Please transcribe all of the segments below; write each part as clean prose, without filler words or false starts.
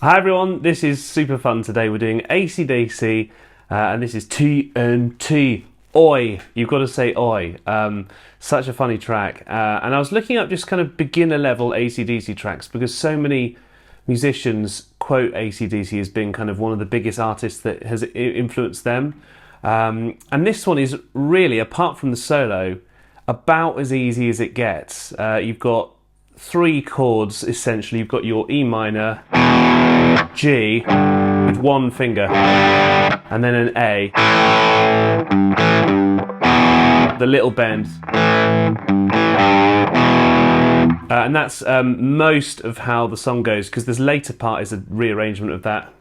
Hi everyone, this is super fun today. We're doing AC/DC and this is T.N.T. Oi, you've got to say oi. Such a funny track. And I was looking up just kind of beginner level AC/DC tracks because so many musicians quote AC/DC as being kind of one of the biggest artists that has influenced them. And this one is really, apart from the solo, about as easy as it gets. You've got three chords essentially. You've got your E minor, G with one finger, and then an A, the little bend, and that's most of how the song goes, because this later part is a rearrangement of that.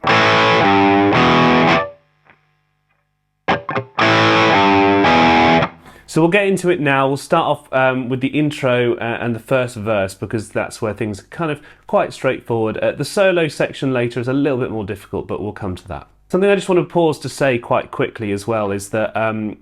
So we'll get into it now. We'll start off with the intro and the first verse, because that's where things are kind of quite straightforward. The solo section later is a little bit more difficult, but we'll come to that. Something I just want to pause to say quite quickly as well is that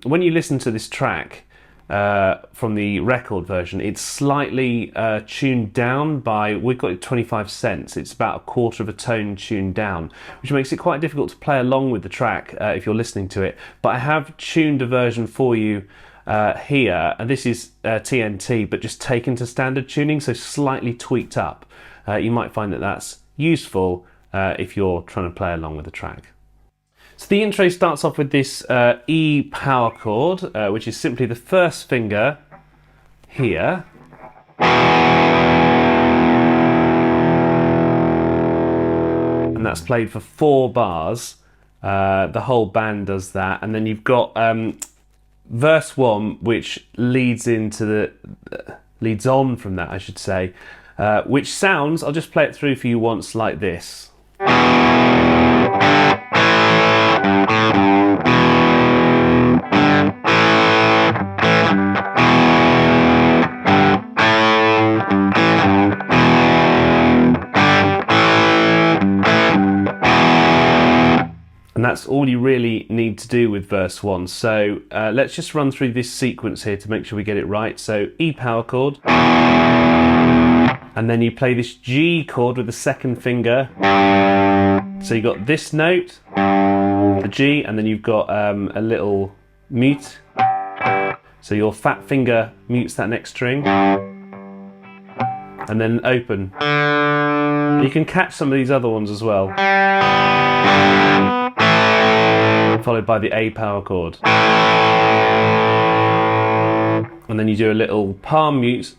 when you listen to this track from the record version, it's slightly tuned down by, we've got it 25 cents. It's about a quarter of a tone tuned down, which makes it quite difficult to play along with the track if you're listening to it. But I have tuned a version for you here, and this is T.N.T, but just taken to standard tuning, so slightly tweaked up. You might find that that's useful if you're trying to play along with the track. So the intro starts off with this E power chord, which is simply the first finger here, and that's played for 4 bars. The whole band does that, and then you've got verse 1, which leads on from that, I should say, which sounds, I'll just play it through for you once, like this. And that's all you really need to do with verse 1. So let's just run through this sequence here to make sure we get it right. So E power chord, and then you play this G chord with the second finger. So you got this note, the G, and then you've got a little mute. So your fat finger mutes that next string, and then open. You can catch some of these other ones as well, followed by the A power chord. And then you do a little palm mute,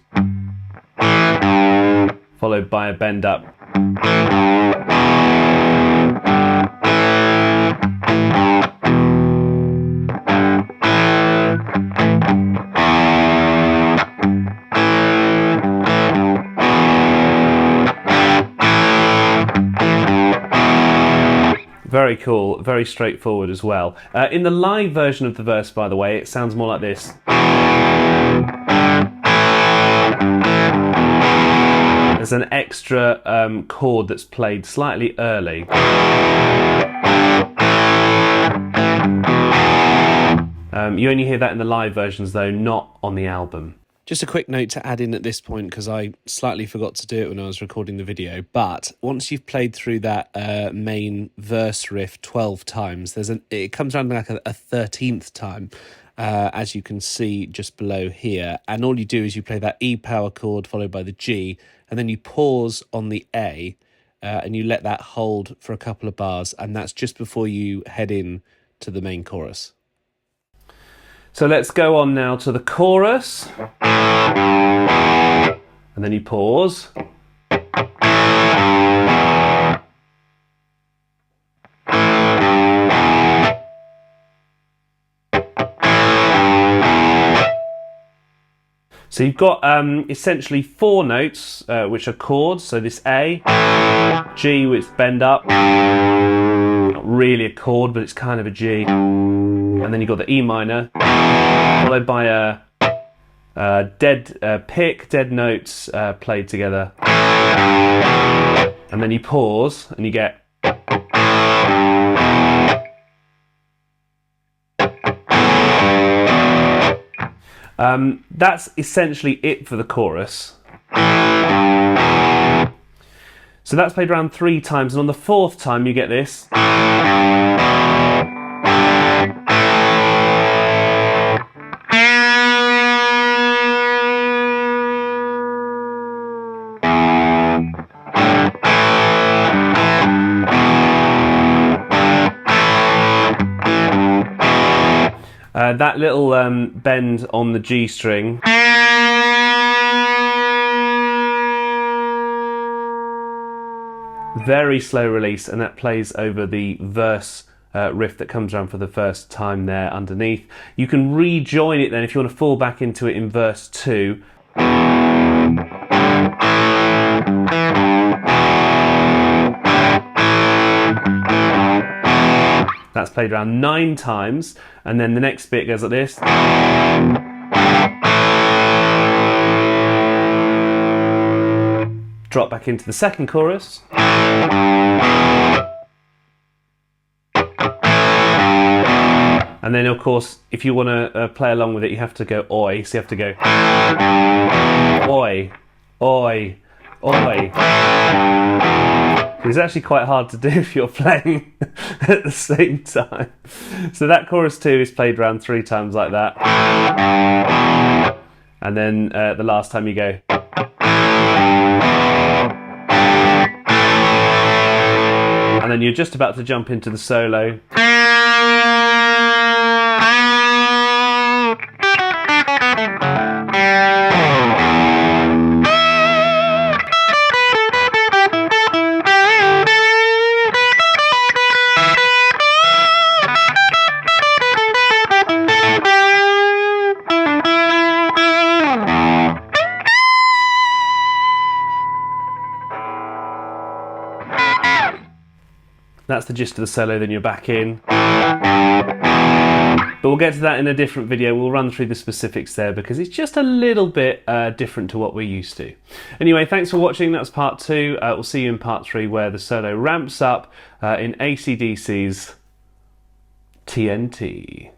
followed by a bend up. Very cool, very straightforward as well. In the live version of the verse, by the way, it sounds more like this. There's an extra chord that's played slightly early. You only hear that in the live versions though, not on the album. Just a quick note to add in at this point, because I slightly forgot to do it when I was recording the video, but once you've played through that main verse riff 12 times, it comes around like a 13th time, as you can see just below here, and all you do is you play that E power chord followed by the G, and then you pause on the A, and you let that hold for a couple of bars, and that's just before you head in to the main chorus. So let's go on now to the chorus, and then you pause. So you've got essentially 4 notes, which are chords. So this A, G, which bend up, not really a chord, but it's kind of a G. And then you've got the E minor, followed by a dead pick, dead notes played together. And then you pause and you get. That's essentially it for the chorus. So that's played around 3 times, and on the 4th time you get this. That little bend on the G string very slow release, and that plays over the verse riff that comes around for the first time there underneath. You can rejoin it then if you want to fall back into it in verse 2. That's played around 9 times, and then the next bit goes like this. Drop back into the second chorus. And then of course, if you want to play along with it, you have to go oi, so you have to go oi, oi, oi. It's actually quite hard to do if you're playing at the same time. So that chorus 2 is played around 3 times like that. And then the last time you go. And then you're just about to jump into the solo. That's the gist of the solo, then you're back in. But we'll get to that in a different video. We'll run through the specifics there because it's just a little bit different to what we're used to. Anyway, thanks for watching. That's part 2. We'll see you in part 3 where the solo ramps up in AC/DC's T.N.T.